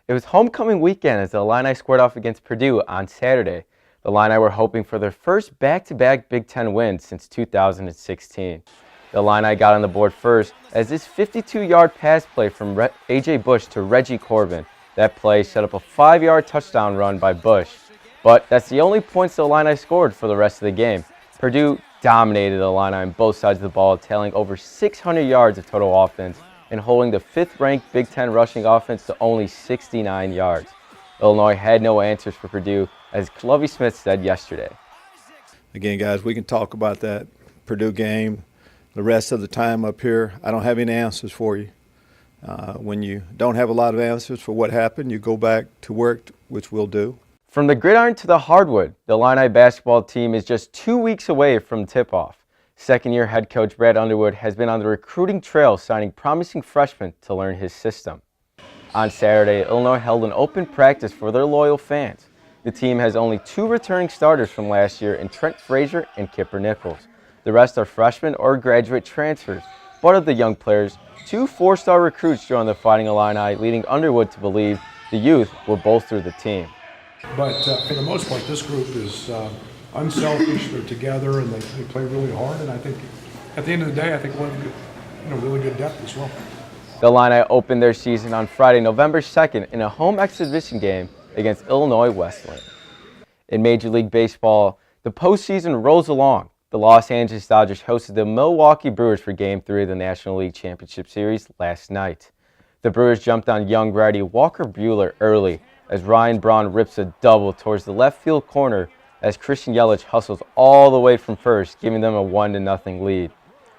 It was homecoming weekend as the Illini squared off against Purdue on Saturday. The Illini were hoping for their first back-to-back Big Ten win since 2016. The Illini got on the board first as this 52-yard pass play from A.J. Bush to Reggie Corbin. That play set up a 5-yard touchdown run by Bush. But that's the only points the Illini scored for the rest of the game. Purdue dominated the Illini on both sides of the ball, tailing over 600 yards of total offense and holding the 5th-ranked Big Ten rushing offense to only 69 yards. Illinois had no answers for Purdue, as Lovie Smith said yesterday. Again, guys, we can talk about that Purdue game the rest of the time up here. I don't have any answers for you. When you don't have a lot of answers for what happened, you go back to work, which we'll do. From the gridiron to the hardwood, the Illini basketball team is just 2 weeks away from tip-off. Second-year head coach Brad Underwood has been on the recruiting trail, signing promising freshmen to learn his system. On Saturday, Illinois held an open practice for their loyal fans. The team has only 2 returning starters from last year in Trent Frazier and Kipper Nichols. The rest are freshmen or graduate transfers. But of the young players, 2 4-star recruits joined the Fighting Illini, leading Underwood to believe the youth will bolster the team. But for the most part, this group is unselfish. They're together and they play really hard. And I think at the end of the day, I think we'll have really good depth as well. The Illini opened their season on Friday, November 2nd in a home exhibition game against Illinois Wesleyan. In Major League Baseball, the postseason rolls along. The Los Angeles Dodgers hosted the Milwaukee Brewers for Game 3 of the National League Championship Series last night. The Brewers jumped on young righty Walker Buehler early as Ryan Braun rips a double towards the left field corner as Christian Yelich hustles all the way from first, giving them a 1-0 lead.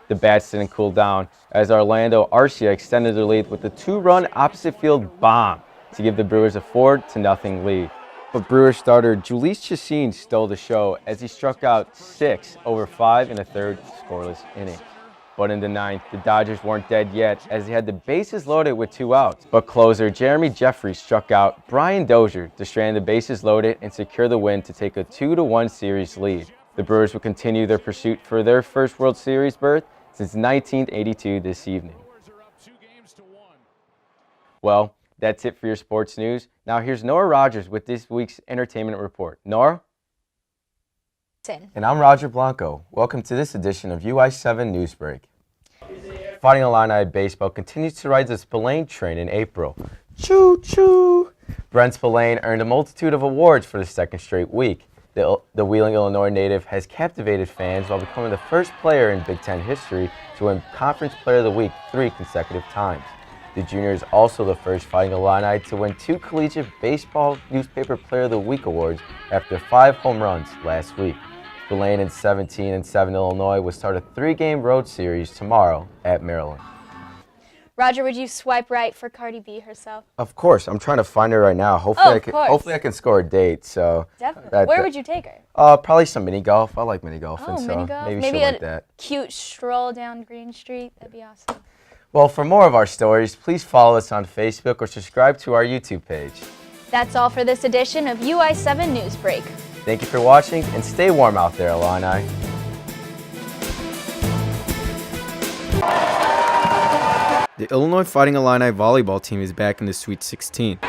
The bats didn't cool down as Orlando Arcia extended their lead with a 2-run opposite field bomb to give the Brewers a 4-0 lead. But Brewers starter Jhoulys Chacin stole the show as he struck out 6 over 5 in a third scoreless inning. But in the 9th, the Dodgers weren't dead yet as they had the bases loaded with 2 outs. But closer Jeremy Jeffrey struck out Brian Dozier to strand the bases loaded and secure the win to take a 2-1 series lead. The Brewers will continue their pursuit for their first World Series berth since 1982 this evening. Well, that's it for your sports news. Now here's Nora Rogers with this week's entertainment report. Nora? And I'm Roger Blanco. Welcome to this edition of UI7 Newsbreak. Fighting Illini baseball continues to ride the Spillane train in April. Choo-choo! Brent Spillane earned a multitude of awards for the second straight week. The Wheeling, Illinois native has captivated fans while becoming the first player in Big Ten history to win Conference Player of the Week 3 consecutive times. The junior is also the first Fighting Illini to win 2 Collegiate Baseball Newspaper Player of the Week awards after 5 home runs last week. Spillane in 17-7 Illinois will start a 3-game road series tomorrow at Maryland. Roger, would you swipe right for Cardi B herself? Of course. I'm trying to find her right now. Hopefully I can score a date. So definitely. Where would you take her? Probably some mini golf. I like mini golfing. Oh, mini golf. Maybe she'll like that. Cute stroll down Green Street. That'd be awesome. Well, for more of our stories, please follow us on Facebook or subscribe to our YouTube page. That's all for this edition of UI7 Newsbreak. Thank you for watching, and stay warm out there, Illini. The Illinois Fighting Illini volleyball team is back in the Sweet 16.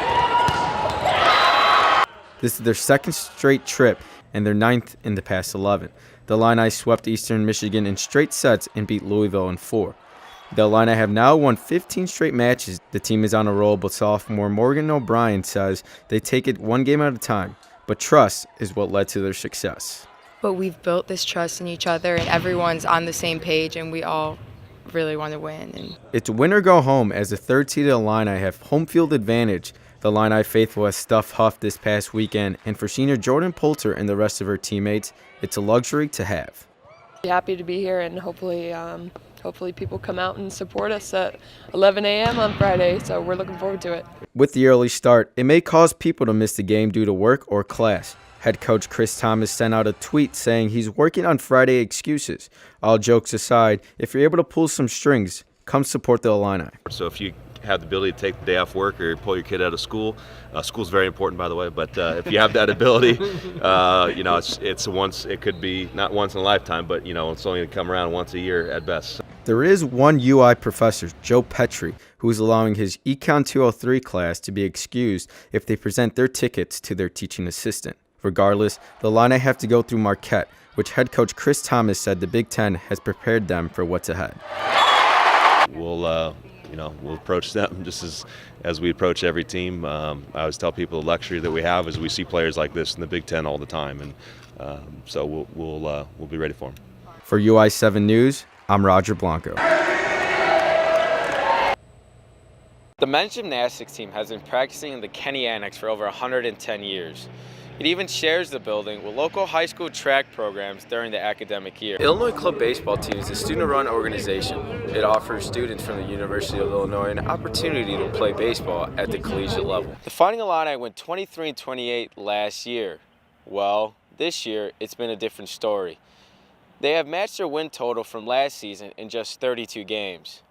This is their 2nd straight trip and their 9th in the past 11. The Illini swept Eastern Michigan in straight sets and beat Louisville in 4. The Illini have now won 15 straight matches. The team is on a roll, but sophomore Morgan O'Brien says they take it 1 game at a time. But trust is what led to their success. But we've built this trust in each other, and everyone's on the same page, and we all really want to win. It's win or go home as the 3rd-seeded Illini have home field advantage. The Illini faithful has stuffed Huff this past weekend, and for senior Jordan Poulter and the rest of her teammates, it's a luxury to have. Happy to be here, and hopefully people come out and support us at 11 a.m. on Friday, so we're looking forward to it. With the early start, it may cause people to miss the game due to work or class. Head coach Chris Thomas sent out a tweet saying he's working on Friday excuses. All jokes aside, if you're able to pull some strings, come support the Illini. So if you have the ability to take the day off work or pull your kid out of school, school's very important, by the way, but if you have that ability, it's once, it could be not once in a lifetime, but it's only going to come around once a year at best. There is one UI professor, Joe Petrie, who is allowing his Econ 203 class to be excused if they present their tickets to their teaching assistant. Regardless, the Illini have to go through Marquette, which head coach Chris Thomas said the Big Ten has prepared them for what's ahead. We'll approach them just as we approach every team. I always tell people the luxury that we have is we see players like this in the Big Ten all the time, and so we'll be ready for them. For UI 7 News, I'm Roger Blanco. The men's gymnastics team has been practicing in the Kenny Annex for over 110 years. It even shares the building with local high school track programs during the academic year. Illinois Club Baseball Team is a student-run organization. It offers students from the University of Illinois an opportunity to play baseball at the collegiate level. The Fighting Illini went 23-28 last year. Well, this year it's been a different story. They have matched their win total from last season in just 32 games.